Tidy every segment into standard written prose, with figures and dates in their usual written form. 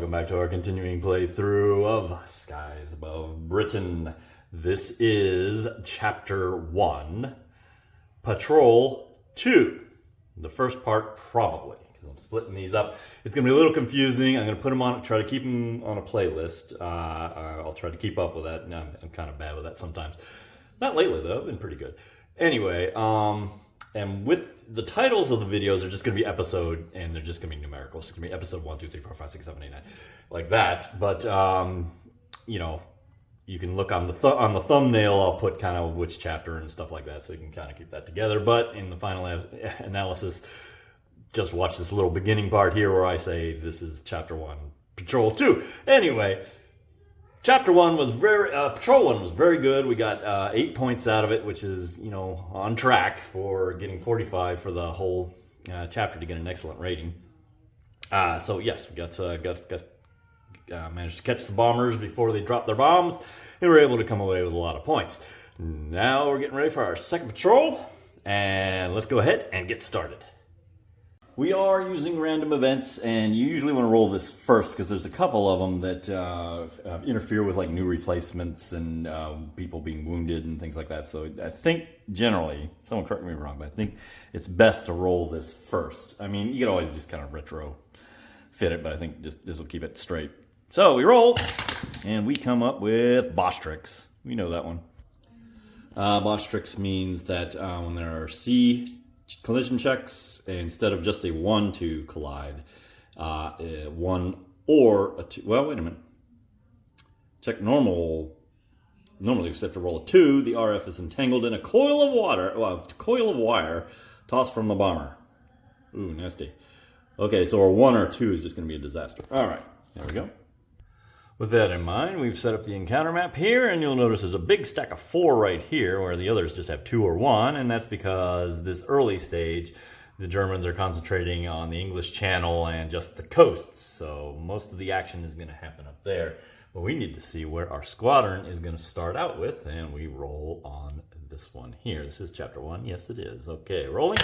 welcome back to our continuing playthrough of Skies Above Britain. This is Chapter 1, Patrol 2. The first part, probably, because I'm splitting these up. It's going to be a little confusing. I'm going to put them on, try to keep them on a playlist. I'll try to keep up with that. I'm kind of bad with that sometimes. Not lately, though. I've been pretty good. Anyway, and with the titles of the videos are just going to be episode, and they're just going to be numerical. It's going to be episode 1, 2, 3, 4, 5, 6, 7, 8, 9, like that. But, you know, you can look on the thumbnail. I'll put kind of which chapter and stuff like that, so you can kind of keep that together. But in the final analysis, just watch this little beginning part here where I say this is Chapter 1, Patrol 2. Anyway, Chapter 1 was Patrol 1 was very good. We got 8 points out of it, which is, you know, on track for getting 45 for the whole chapter to get an excellent rating. So yes, we managed to catch the bombers before they dropped their bombs, and we were able to come away with a lot of points. Now we're getting ready for our second patrol, and let's go ahead and get started. We are using random events, and you usually want to roll this first because there's a couple of them that interfere with like new replacements and people being wounded and things like that. So I think generally, someone correct me if I'm wrong, but I think it's best to roll this first. I mean, you can always just kind of retro fit it, but I think just this will keep it straight. So we roll, and we come up with Bostrix. We know that one. Bostrix means that when there are C collision checks, instead of just a 1 to collide, 1 or a 2. Well, wait a minute. Check normal. Normally, if you have to roll a 2, the RF is entangled in a coil of wire tossed from the bomber. Ooh, nasty. Okay, so a 1 or 2 is just going to be a disaster. All right, there we go. With that in mind, we've set up the encounter map here, and you'll notice there's a big stack of 4 right here, where the others just have 2 or 1, and that's because this early stage, the Germans are concentrating on the English Channel and just the coasts, so most of the action is going to happen up there. But we need to see where our squadron is going to start out with, and we roll on this one here. This is Chapter 1. Yes, it is. Okay, rolling.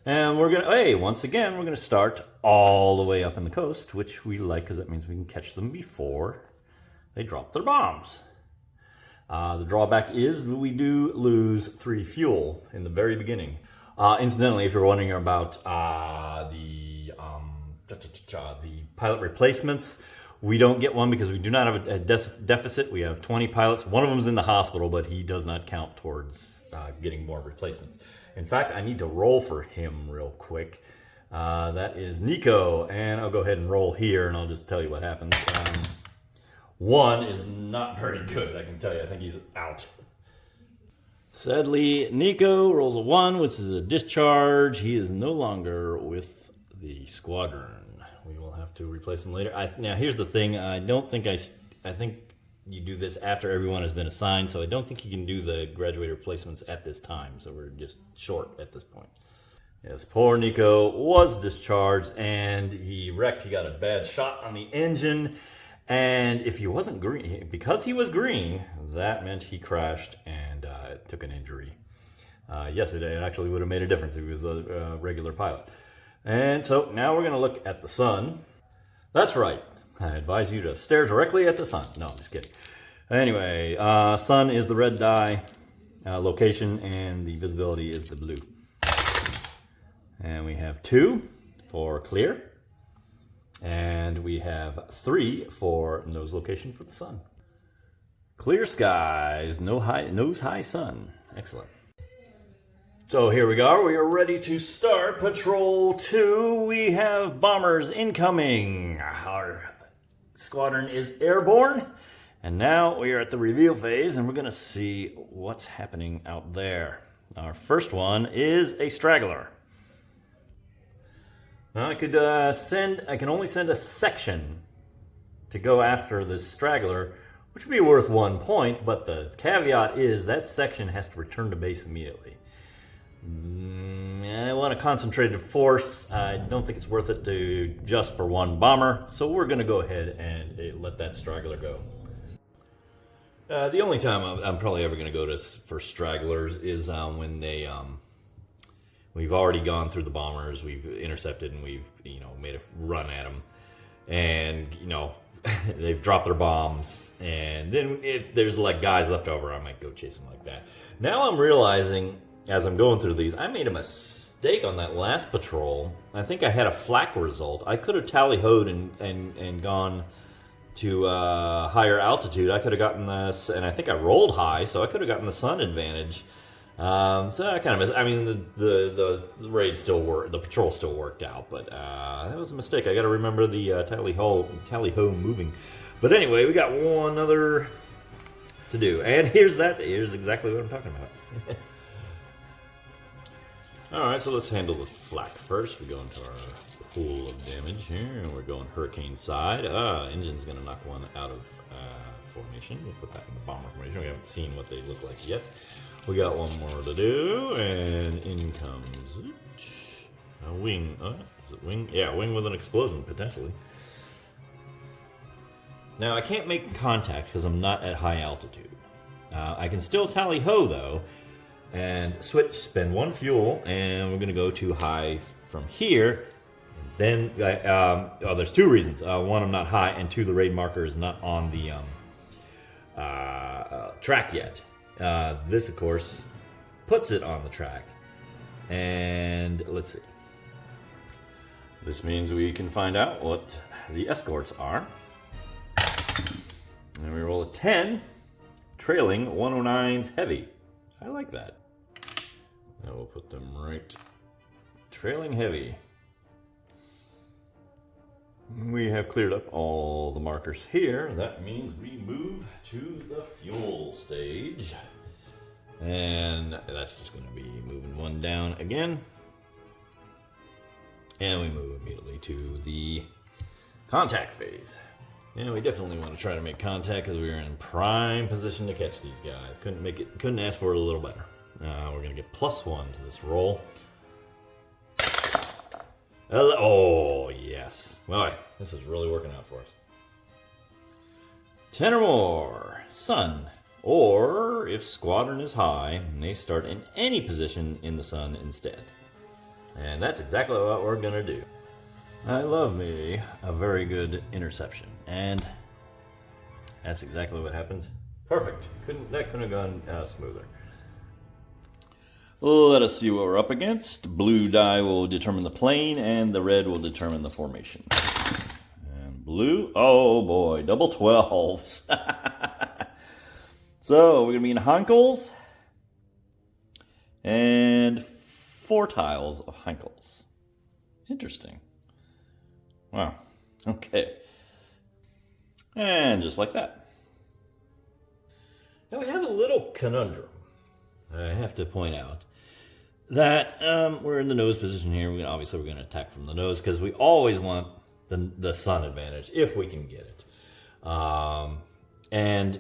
And we're going to, once again, we're going to start all the way up in the coast, which we like because that means we can catch them before they drop their bombs. The drawback is that we do lose 3 fuel in the very beginning. Incidentally, if you're wondering about the pilot replacements, we don't get one because we do not have a deficit. We have 20 pilots. One of them is in the hospital, but he does not count towards getting more replacements. In fact, I need to roll for him real quick. That is Nico, and I'll go ahead and roll here, and I'll just tell you what happens. 1 is not very good, I can tell you. I think he's out. Sadly, Nico rolls a 1, which is a discharge. He is no longer with the squadron. We will have to replace him later. Now, here's the thing. I think you do this after everyone has been assigned, so I don't think you can do the graduated replacements at this time, so we're just short at this point. Yes, poor Nico was discharged, and he wrecked. He got a bad shot on the engine, and if he wasn't green, because he was green, that meant he crashed and took an injury. Yes, it actually would have made a difference if he was a regular pilot. And so now we're going to look at the sun. That's right. I advise you to stare directly at the sun. No, I'm just kidding. Anyway, sun is the red dye location, and the visibility is the blue. And we have 2 for clear, and we have 3 for nose location for the sun. Clear skies, nose high sun. Excellent. So here we go. We are ready to start Patrol 2. We have bombers incoming. Our squadron is airborne, and now we are at the reveal phase, and we're going to see what's happening out there. Our first one is a straggler. Now I can only send a section to go after this straggler, which would be worth 1 point, but the caveat is that section has to return to base immediately. I want a concentrated force. I don't think it's worth it to just for 1 bomber, so we're going to go ahead and let that straggler go. The only time I'm probably ever going to go for stragglers is when we've already gone through the bombers, we've intercepted, and we've made a run at them. and you know they've dropped their bombs, and then if there's like guys left over, I might go chase them like that. Now I'm realizing as I'm going through these, I made a mistake on that last patrol. I think I had a flak result. I could have tally-hoed and gone to higher altitude. I could have gotten this, and I think I rolled high, so I could have gotten the sun advantage. So I kind of missed. I mean, the raid still worked, the patrol still worked out, but that was a mistake. I got to remember the tally-ho moving. But anyway, we got one other to do, and here's exactly what I'm talking about. All right, so let's handle the flak first. We go into our pool of damage here, and we're going hurricane side. Engine's gonna knock one out of formation. We'll put that in the bomber formation. We haven't seen what they look like yet. We got one more to do, and in comes a wing. Is it wing? Yeah, wing with an explosion, potentially. Now, I can't make contact because I'm not at high altitude. I can still tally-ho, though, and spend one fuel, and we're going to go to high from here. Then, there's two reasons. One, I'm not high, and two, the raid marker is not on the track yet. This, of course, puts it on the track. And let's see. This means we can find out what the escorts are. And we roll a 10, trailing 109's heavy. I like that. Now we'll put them right trailing heavy. We have cleared up all the markers here. That means we move to the fuel stage. And that's just going to be moving one down again. And we move immediately to the contact phase. And we definitely want to try to make contact because we are in prime position to catch these guys. Couldn't ask for it a little better. We're going to get +1 to this roll. Oh, yes. Boy, this is really working out for us. 10 or more. Sun. Or, if squadron is high, they start in any position in the sun instead. And that's exactly what we're going to do. I love me a very good interception. And that's exactly what happened. Perfect. That couldn't have gone smoother. Let us see what we're up against. Blue die will determine the plane, and the red will determine the formation. And blue, oh boy, double 12s. So we're going to be in Heinkel's and 4 tiles of Heinkel's. Interesting. Wow. Okay. And just like that. Now we have a little conundrum. I have to point out that we're in the nose position here. Obviously, we're going to attack from the nose because we always want the sun advantage if we can get it. And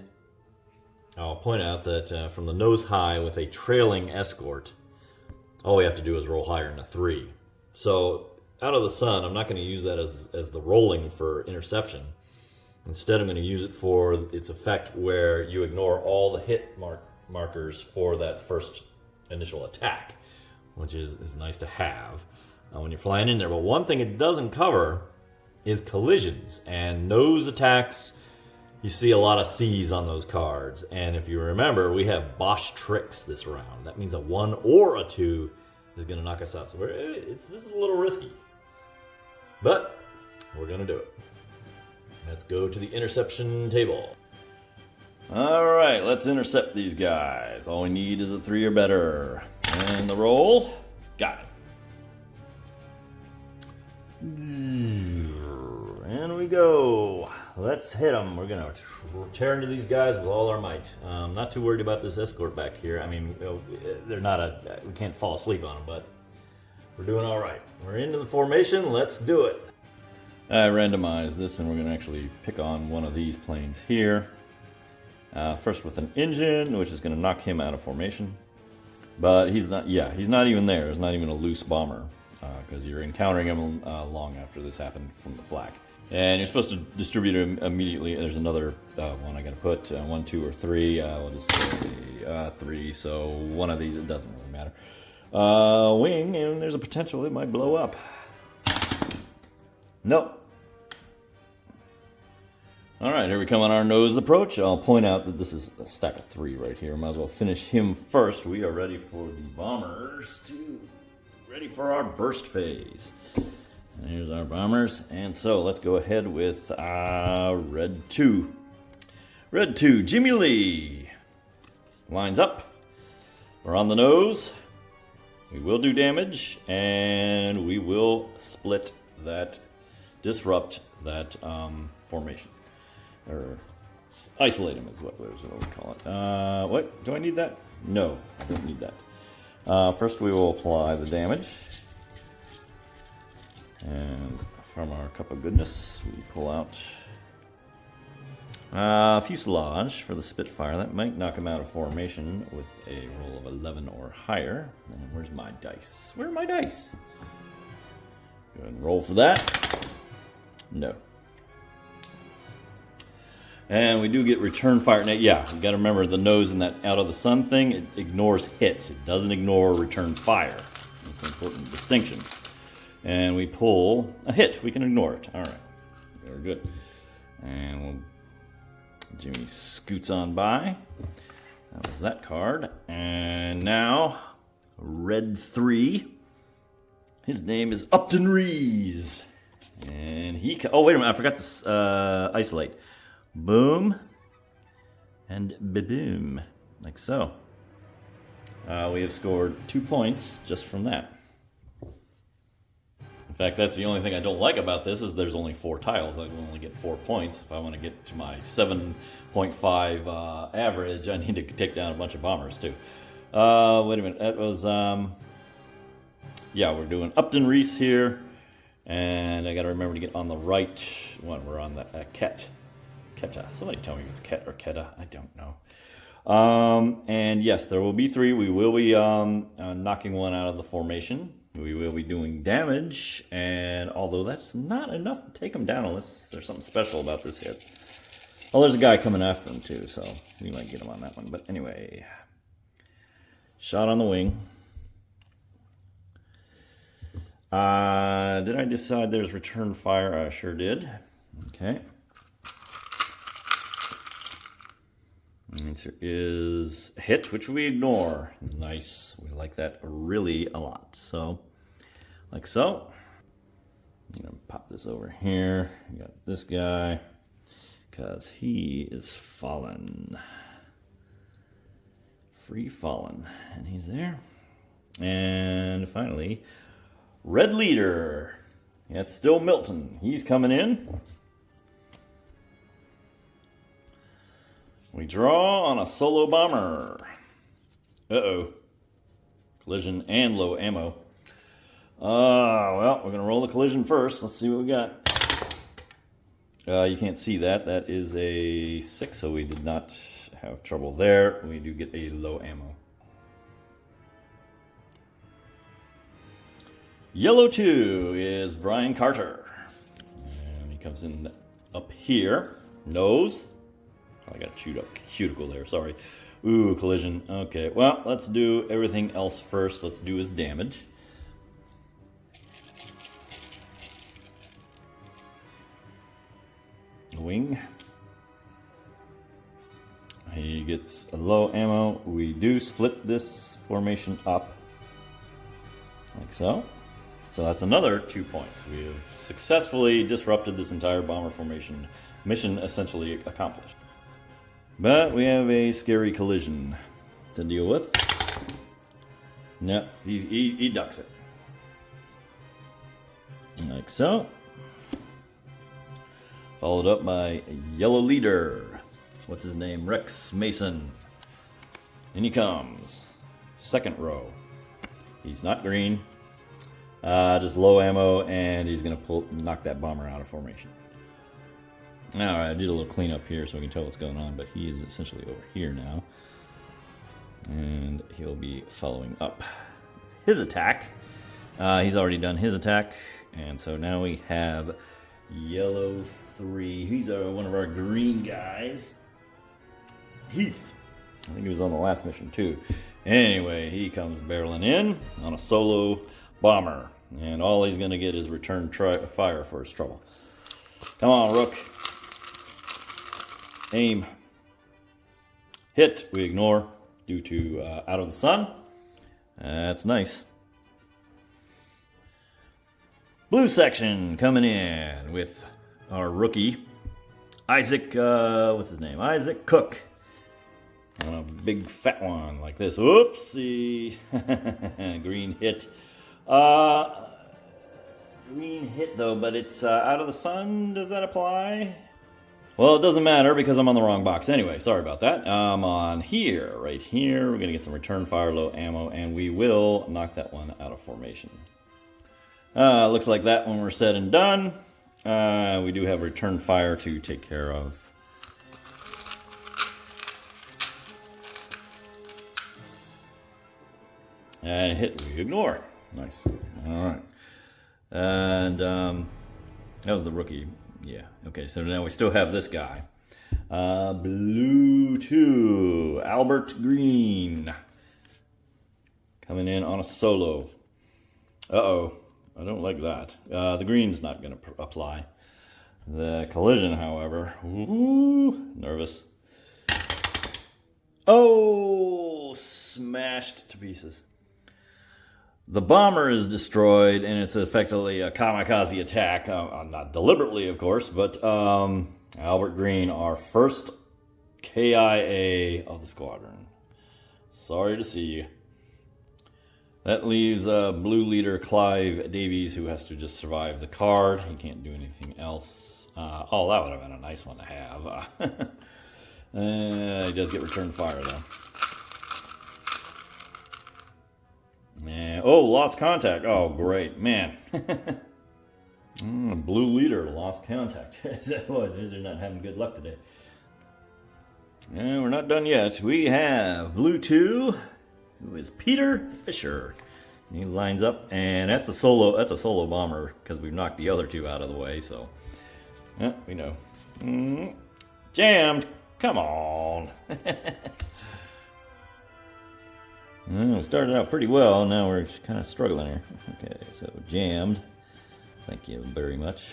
I'll point out that from the nose high with a trailing escort, all we have to do is roll higher than a 3. So out of the sun, I'm not going to use that as the rolling for interception. Instead, I'm going to use it for its effect where you ignore all the hit markers for that first initial attack, which is nice to have when you're flying in there. But one thing it doesn't cover is collisions and nose attacks. You see a lot of C's on those cards, and if you remember, we have Bosch tricks this round. That means a 1 or a 2 is going to knock us out. So this is a little risky, but we're going to do it. Let's go to the interception table. All right, let's intercept these guys. All we need is a 3 or better. And the roll. Got it. And we go. Let's hit them. We're going to tear into these guys with all our might. Not too worried about this escort back here. I mean, they're not we can't fall asleep on them, but we're doing all right. We're into the formation. Let's do it. I randomized this, and we're going to actually pick on one of these planes here. First with an engine, which is going to knock him out of formation. But he's not even there. It's not even a loose bomber, because you're encountering him long after this happened from the flak. And you're supposed to distribute him immediately. There's another one I got to put, 1, 2, or 3. We'll just say 3, so one of these, it doesn't really matter. Wing, and there's a potential it might blow up. Nope. All right, here we come on our nose approach. I'll point out that this is a stack of 3 right here. Might as well finish him first. We are ready for the bombers ready for our burst phase. And here's our bombers. And so let's go ahead with red 2. Red 2, Jimmy Lee. Lines up. We're on the nose. We will do damage, and we will split that, disrupt that formation. Or isolate him is what we call it. What? Do I need that? No, I don't need that. First we will apply the damage. And from our cup of goodness, we pull out Fuselage for the Spitfire. That might knock him out of formation with a roll of 11 or higher. And where's my dice? Where are my dice? Go ahead and roll for that. No. And we do get return fire. Now, yeah, you got to remember the nose and that out of the sun thing, it ignores hits. It doesn't ignore return fire. It's an important distinction. And we pull a hit. We can ignore it. All right. Very good. And Jimmy scoots on by. That was that card. And now, red 3. His name is Upton Rees. And he... Oh, wait a minute. I forgot to isolate. Boom. And ba-boom. Like so. We have scored 2 points just from that. In fact, that's the only thing I don't like about this is there's only 4 tiles. I will only get 4 points. If I want to get to my 7.5 average, I need to take down a bunch of bombers too. Wait a minute. That was... yeah, we're doing Upton Rees here. And I got to remember to get on the right one. We're on the Keta. Somebody tell me if it's Ket or Keta. I don't know. And yes, there will be 3. We will be knocking one out of the formation. We will be doing damage, and although that's not enough to take him down unless there's something special about this hit. Well, there's a guy coming after him too, so we might get him on that one. But anyway, shot on the wing. Did I decide there's return fire? I sure did. Okay. Answer is a hit, which we ignore. Nice. We like that really a lot. So, like so. I'm going to pop this over here. You got this guy, because he is fallen. Free fallen. And he's there. And finally, red leader. That's still Milton. He's coming in. We draw on a solo bomber. Uh-oh. Collision and low ammo. Well, we're going to roll the collision first. Let's see what we got. You can't see that. That is a 6, so we did not have trouble there. We do get a low ammo. Yellow 2 is Brian Carter. And he comes in up here. Nose. I got a cuticle there, sorry. Ooh, collision. Okay, well, let's do everything else first. Let's do his damage. Wing. He gets a low ammo. We do split this formation up. Like so. So that's another 2 points. We have successfully disrupted this entire bomber formation. Mission essentially accomplished. But we have a scary collision to deal with. No, he ducks it. Like so. Followed up by a yellow leader. What's his name? Rex Mason. In he comes. Second row. He's not green. Just low ammo, and he's going to knock that bomber out of formation. Alright, I did a little cleanup here so we can tell what's going on, but he is essentially over here now. And he'll be following up his attack. He's already done his attack, and so now we have yellow 3. He's one of our green guys. Heath. I think he was on the last mission too. Anyway, he comes barreling in on a solo bomber, and all he's going to get is return fire for his trouble. Come on, Rook. Aim. Hit, we ignore due to Out of the Sun. That's nice. Blue section coming in with our rookie, Isaac, what's his name? Isaac Cook. On a big fat one like this. Whoopsie. Green hit. Green hit though, but it's Out of the Sun. Does that apply? Well, it doesn't matter because I'm on the wrong box anyway. Sorry about that. I'm on here, right here. We're going to get some return fire, low ammo, and we will knock that one out of formation. Looks like that when we're said and done. We do have return fire to take care of. And hit, we ignore. Nice. All right. And that was the rookie. Yeah. Okay, so now we still have this guy. Blue 2, Albert Green. Coming in on a solo. Uh-oh. I don't like that. The green's not going to apply. The collision, however. Ooh, nervous. Oh, smashed to pieces. The bomber is destroyed, and it's effectively a kamikaze attack. Not deliberately, of course, but Albert Green, our first KIA of the squadron. Sorry to see you. That leaves blue leader Clive Davies, who has to just survive the card. He can't do anything else. Oh, that would have been a nice one to have. He does get return fire, though. Oh, lost contact. Oh, great. Man. Blue leader, lost contact. Is that what? They're not having good luck today. We're not done yet. We have blue 2, who is Peter Fisher. He lines up, and that's a solo bomber, because we've knocked the other 2 out of the way, so. Yeah, we know. Jammed. Come on. Well, we started out pretty well, now we're just kind of struggling here. Okay, so jammed. Thank you very much.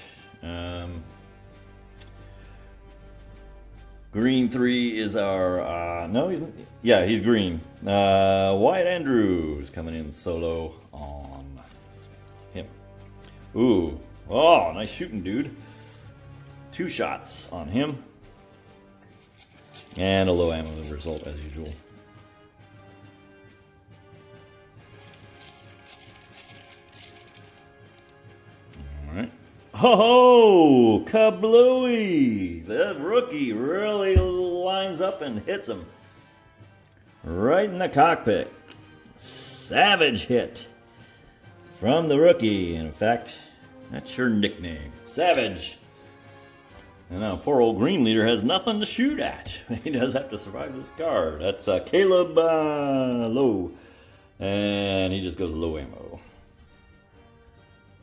Green 3 is our, no, he's green. Wyatt Andrews coming in solo on him. Ooh, oh, nice shooting, dude. 2 shots on him. And a low ammo result as usual. Alright. Ho-ho! Kablooey! The rookie really lines up and hits him. Right in the cockpit. Savage hit. From the rookie. In fact, that's your nickname. Savage. And now poor old green leader has nothing to shoot at. He does have to survive this card. That's Caleb Low. And he just goes low ammo.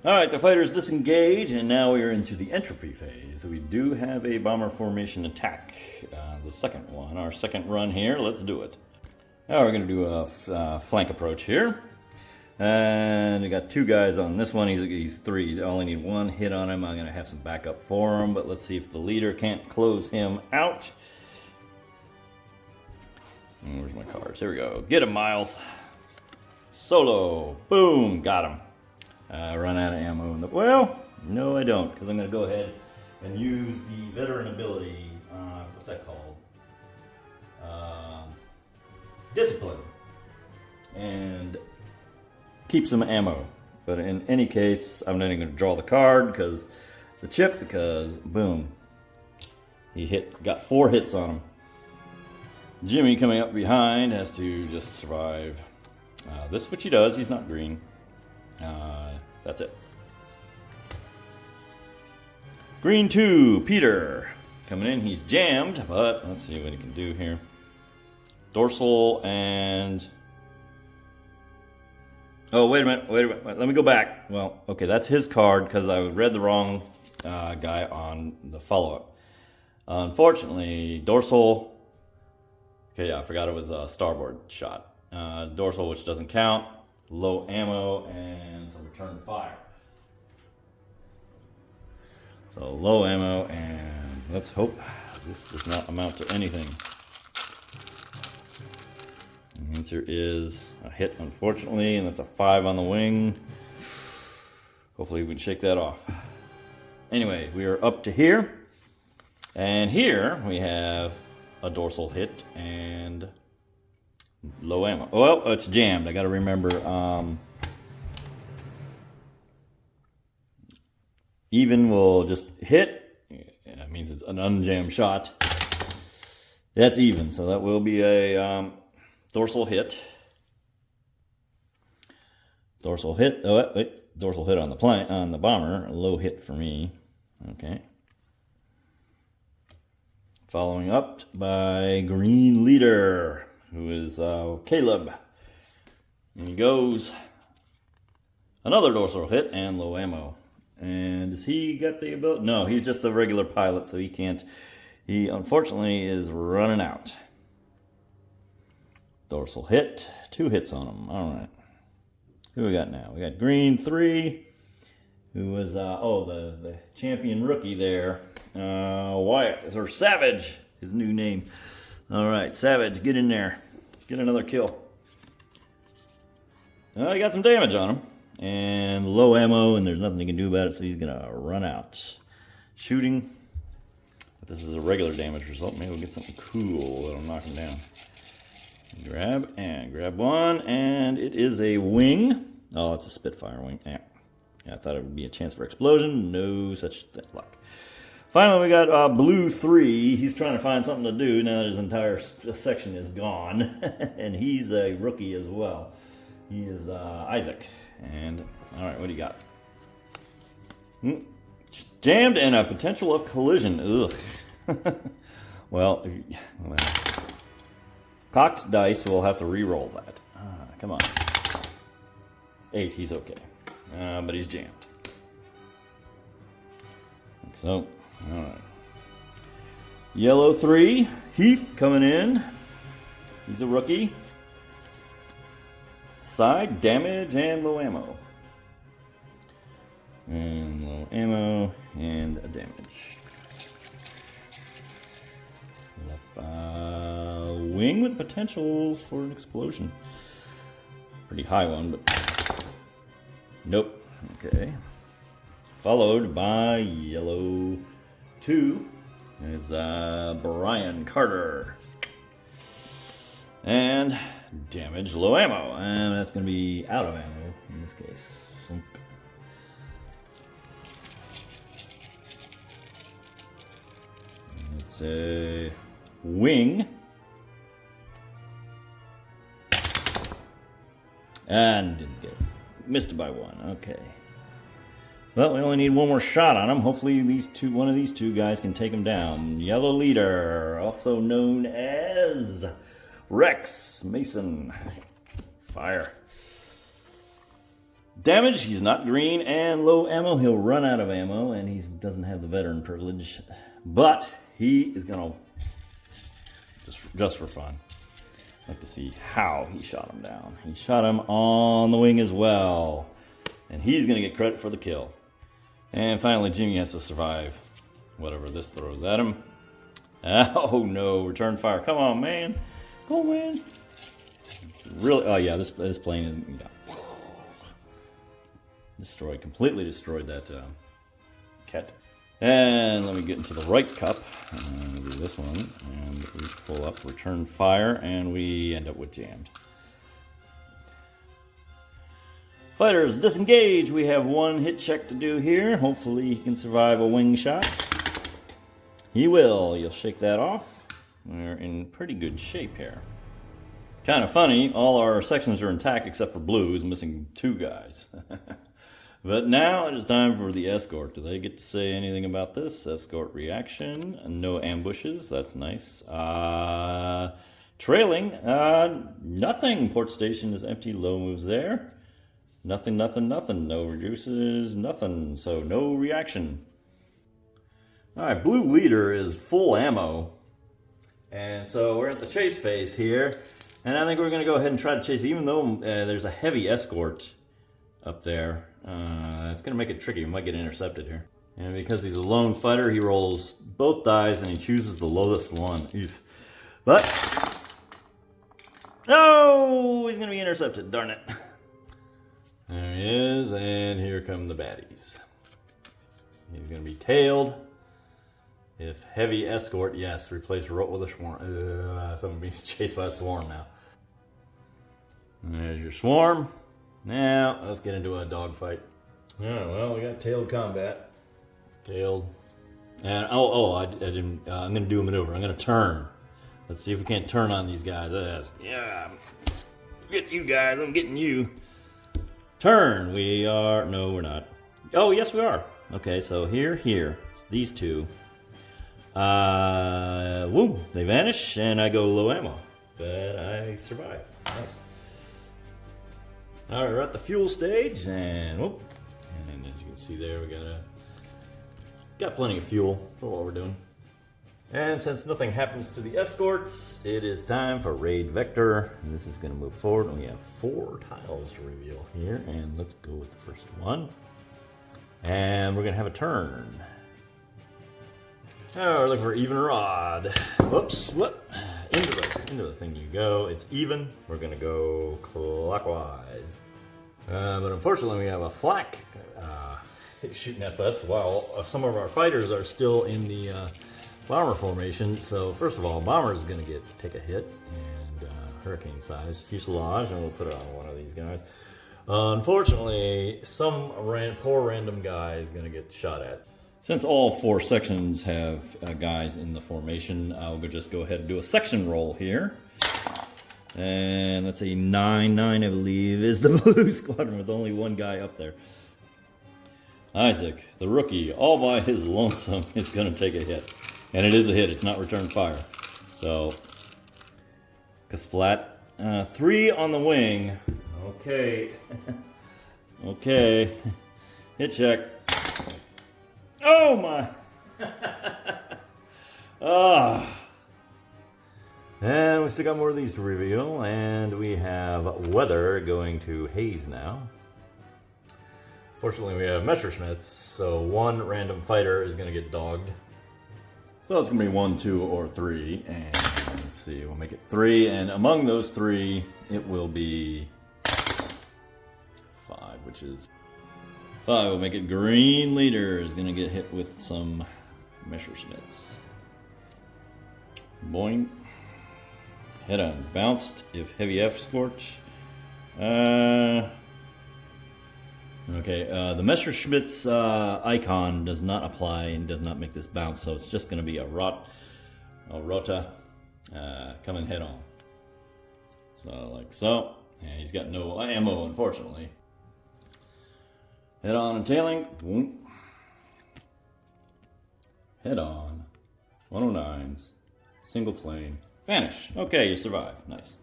Alright, the fighters disengage, and now we are into the entropy phase. We do have a bomber formation attack. The second one, our second run here. Let's do it. Now we're going to do a flank approach here. And we got 2 guys on this one. He's 3. I only need 1 hit on him. I'm going to have some backup for him, but let's see if the leader can't close him out. Where's my cards? Here we go. Get him, Miles. Solo. Boom. Got him. Run out of ammo. Well, no I don't, because I'm going to go ahead and use the veteran ability. What's that called? Discipline. And keep some ammo. But in any case, I'm not even going to draw the card because the chip, because boom. He got 4 hits on him. Jimmy coming up behind has to just survive. This, which he does. He's not green. That's it. Green 2, Peter. Coming in, he's jammed, but let's see what he can do here. Dorsal and... Oh, wait a minute, let me go back. Well, okay, that's his card because I read the wrong guy on the follow-up. Unfortunately, Dorsal... Okay, yeah, I forgot it was a starboard shot. Dorsal, which doesn't count. Low ammo and some return fire. So low ammo and let's hope this does not amount to anything. The answer is a hit, unfortunately, and that's a 5 on the wing. Hopefully we can shake that off. Anyway, we are up to here. And here we have a dorsal hit and low ammo. Well, it's jammed. I got to remember. Even will just hit. That means it's an unjammed shot. That's even, so that will be a dorsal hit. Dorsal hit. Oh, wait. Dorsal hit on the bomber. A low hit for me. Okay. Following up by Green Leader, who is Caleb. And he goes another dorsal hit and low ammo. And does he got the ability? No, he's just a regular pilot, so he can't. He unfortunately is running out. Dorsal hit, 2 hits on him. All right. Who we got now? We got Green 3, who was the champion rookie there. Wyatt, or Savage, his new name. All right, Savage, get in there. Get another kill. He got some damage on him. And low ammo, and there's nothing he can do about it, so he's going to run out. Shooting. But this is a regular damage result. Maybe we'll get something cool that'll knock him down. Grab one, and it is a wing. Oh, it's a Spitfire wing. Yeah, I thought it would be a chance for explosion. No such luck. Finally, we got Blue 3. He's trying to find something to do now that his entire section is gone. And he's a rookie as well. He is Isaac. And, all right, what do you got? Jammed and a potential of collision. Ugh. well, cocked dice will have to re-roll that. Come on. 8, he's okay. But he's jammed. Like so. All right. Yellow 3, Heath coming in. He's a rookie. Side damage and low ammo. And low ammo and a damage. Wing with potential for an explosion. Pretty high one, but nope. Okay. Followed by Yellow 2 is Brian Carter. And damage, low ammo. And that's going to be out of ammo in this case. Sunk. It's a wing. And didn't get it. Missed it by 1. Okay. Well, we only need one more shot on him. Hopefully one of these two guys can take him down. Yellow Leader, also known as Rex Mason. Fire. Damage, he's not green, and low ammo. He'll run out of ammo, and he doesn't have the veteran privilege. But he is going to, just for fun, like to see how he shot him down. He shot him on the wing as well. And he's going to get credit for the kill. And finally, Jimmy has to survive whatever this throws at him. Oh no, return fire. Come on, man. Go, man. Really? Oh yeah, this plane is destroyed. Completely destroyed that cat. And let me get into the right cup. And we'll do this one. And we pull up return fire, and we end up with jammed. Fighters, disengage. We have one hit check to do here. Hopefully he can survive a wing shot. He will. You'll shake that off. We're in pretty good shape here. Kind of funny, all our sections are intact except for Blue, who's missing 2 guys. But now it is time for the escort. Do they get to say anything about this? Escort reaction. No ambushes. That's nice. Trailing. Nothing. Port station is empty. Low moves there. Nothing, nothing, nothing. No reduces, nothing. So no reaction. All right, Blue Leader is full ammo. And so we're at the chase phase here. And I think we're going to go ahead and try to chase, even though there's a heavy escort up there. It's going to make it tricky. We might get intercepted here. And because he's a lone fighter, he rolls both dice and he chooses the lowest one. Oof. But, no, he's gonna be intercepted, darn it. There he is, and here come the baddies. He's gonna be tailed. If heavy escort, yes, replace rope with a swarm. Someone being chased by a swarm now. And there's your swarm. Now, let's get into a dogfight. Alright, well, we got tailed combat. Tailed. And, I didn't, I'm gonna do a maneuver. I'm gonna turn. Let's see if we can't turn on these guys. Yeah, get you guys, I'm getting you. Turn, no, we're not. Oh, yes, we are. Okay, so here, it's these two. Woo, they vanish, and I go low ammo. But I survive. Nice. Alright, we're at the fuel stage, and whoop. And as you can see there, we got plenty of fuel for what we're doing. And since nothing happens to the escorts, it is time for Raid Vector. And this is going to move forward, and we have 4 tiles to reveal here. And let's go with the first one. And we're going to have a turn. Oh, we're looking for even rod. Whoops, what? Into the thing you go. It's even. We're going to go clockwise. But unfortunately, we have a flak shooting at us while some of our fighters are still in the bomber formation. So first of all, bomber is going to take a hit, and hurricane size fuselage, and we'll put it on one of these guys. Unfortunately, some poor random guy is going to get shot at. Since all 4 sections have guys in the formation, I'll just go ahead and do a section roll here. And that's a 9-9, I believe, is the blue squadron with only 1 guy up there. Isaac, the rookie, all by his lonesome, is going to take a hit. And it is a hit, it's not return fire. So, Kasplat, 3 on the wing. Okay. Okay. Hit check. Oh my! And we still got more of these to reveal, and we have weather going to haze now. Fortunately, we have Messerschmitts, so 1 random fighter is going to get dogged. So it's going to be 1, 2, or 3, and let's see, we'll make it 3, and among those 3, it will be 5, which is 5. We'll make it green leader is going to get hit with some Messerschmitts. Boing. Head on. Bounced if heavy escort. Okay, the Messerschmitt's icon does not apply and does not make this bounce, so it's just going to be a Rota coming head on. So, like so. Yeah, he's got no ammo, unfortunately. Head on and tailing. Boom. Head on. 109s. Single plane. Vanish. Okay, you survive. Nice.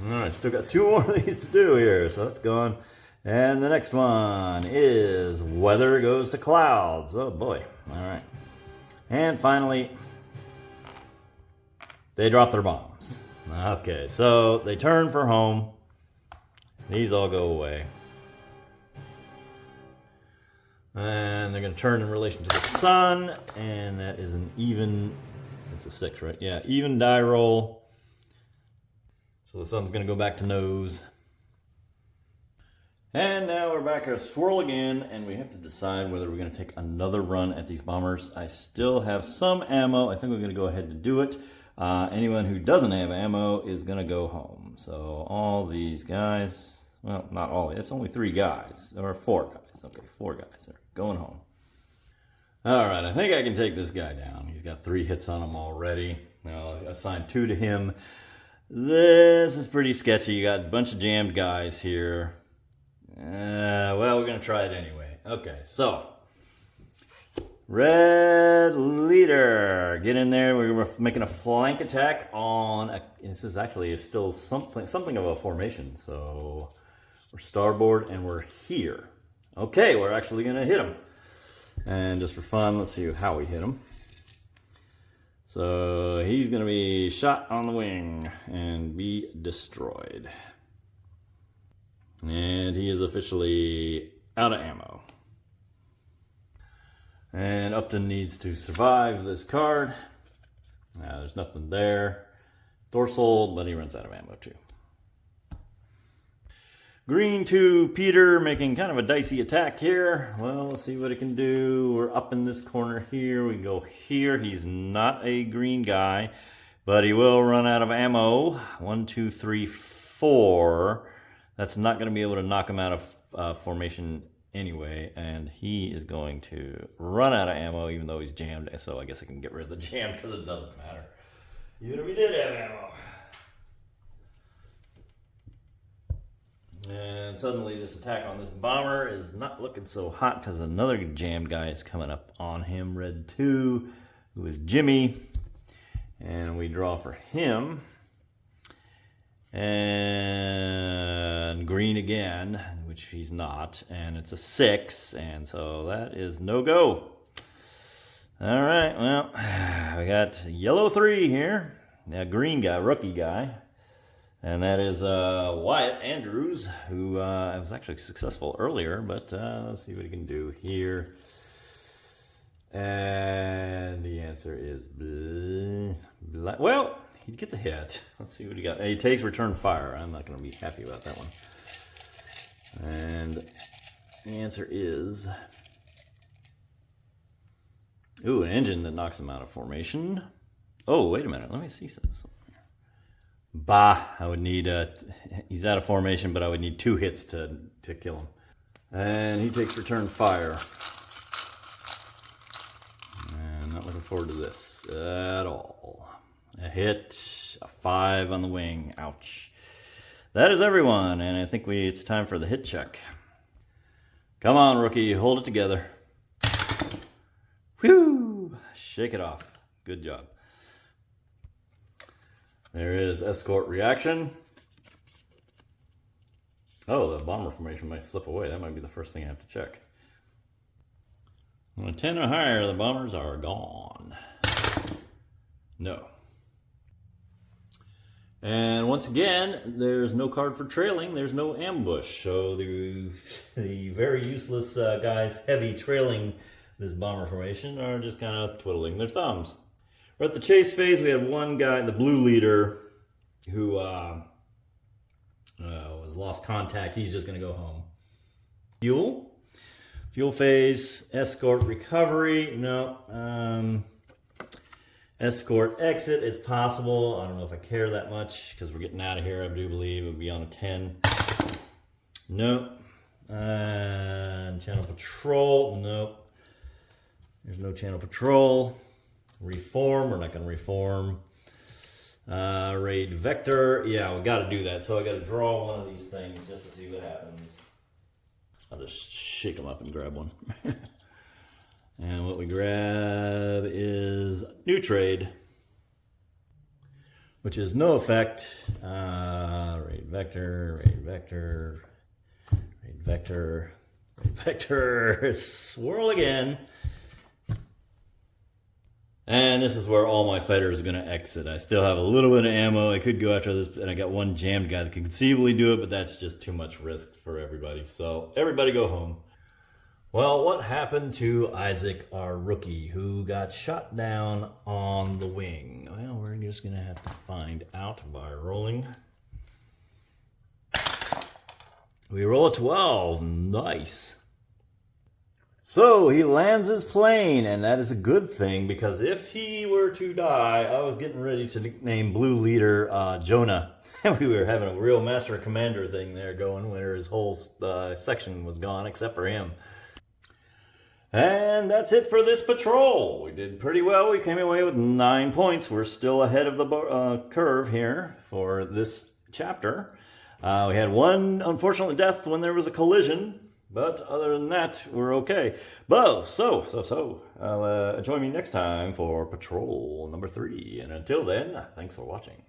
Alright, still got 2 more of these to do here, so that's gone. And the next one is weather goes to clouds. Oh boy. Alright. And finally, they drop their bombs. Okay, so they turn for home. These all go away. And they're going to turn in relation to the sun, and that is an even, it's a 6, right? Yeah, even die roll. So the sun's going to go back to nose. And now we're back at swirl again, and we have to decide whether we're going to take another run at these bombers. I still have some ammo. I think we're going to go ahead and do it. Anyone who doesn't have ammo is going to go home. So all these guys, well, not all, it's only 3 guys, or 4 guys. Okay, 4 guys are going home. All right, I think I can take this guy down. He's got 3 hits on him already. I'll assign 2 to him. This is pretty sketchy. You got a bunch of jammed guys here. Well, we're going to try it anyway. Okay, so red leader, get in there. We're making a flank attack on. This is actually still something of a formation. So we're starboard and we're here. Okay, we're actually going to hit him. And just for fun, let's see how we hit him. So he's going to be shot on the wing and be destroyed. And he is officially out of ammo. And Upton needs to survive this card. There's nothing there. Dorsal, but he runs out of ammo too. Green to Peter, making kind of a dicey attack here. Well, let's see what it can do. We're up in this corner here. We go here. He's not a green guy, but he will run out of ammo. 1, 2, 3, 4. That's not going to be able to knock him out of formation anyway, and he is going to run out of ammo even though he's jammed. So I guess I can get rid of the jam because it doesn't matter. Even if we did have ammo. And suddenly this attack on this bomber is not looking so hot because another jammed guy is coming up on him. Red 2, who is Jimmy. And we draw for him. And green again, which he's not. And it's a 6, and so that is no go. All right, well, we got yellow 3 here. Now green guy, rookie guy. And that is Wyatt Andrews, who was actually successful earlier, but let's see what he can do here. And the answer is blah. Well, he gets a hit. Let's see what he got. He takes return fire. I'm not going to be happy about that one. And the answer is... Ooh, an engine that knocks him out of formation. Oh, wait a minute. Let me see something. Bah, I would need, he's out of formation, but I would need 2 hits to kill him. And he takes return fire. And not looking forward to this at all. A hit, a 5 on the wing, ouch. That is everyone, and I think it's time for the hit check. Come on, rookie, hold it together. Whew, shake it off. Good job. There is escort reaction. Oh, the bomber formation might slip away. That might be the first thing I have to check. On a 10 or higher, the bombers are gone. No. And once again, there's no card for trailing. There's no ambush. So the very useless guys heavy trailing this bomber formation are just kind of twiddling their thumbs. We're at the chase phase. We had one guy, the blue leader, who was lost contact. He's just going to go home. Fuel phase, escort recovery. No. Escort exit. It's possible. I don't know if I care that much because we're getting out of here. I do believe it would be on a 10. Nope. Channel patrol. Nope. There's no channel patrol. Reform, we're not going to reform. Raid vector, yeah, we got to do that. So I got to draw one of these things just to see what happens. I'll just shake them up and grab one. And what we grab is new trade, which is no effect. Raid vector, raid vector, raid vector, raid vector. Swirl again. And this is where all my fighters are going to exit. I still have a little bit of ammo. I could go after this, and I got one jammed guy that could conceivably do it, but that's just too much risk for everybody. So everybody go home. Well, what happened to Isaac, our rookie, who got shot down on the wing? Well, we're just going to have to find out by rolling. We roll a 12. Nice. So he lands his plane, and that is a good thing, because if he were to die, I was getting ready to nickname Blue Leader Jonah. We were having a real Master Commander thing there going, where his whole section was gone except for him. And that's it for this patrol. We did pretty well. We came away with 9 points. We're still ahead of the curve here for this chapter. We had one unfortunate death when there was a collision. But other than that, we're okay. But join me next time for patrol number 3. And until then, thanks for watching.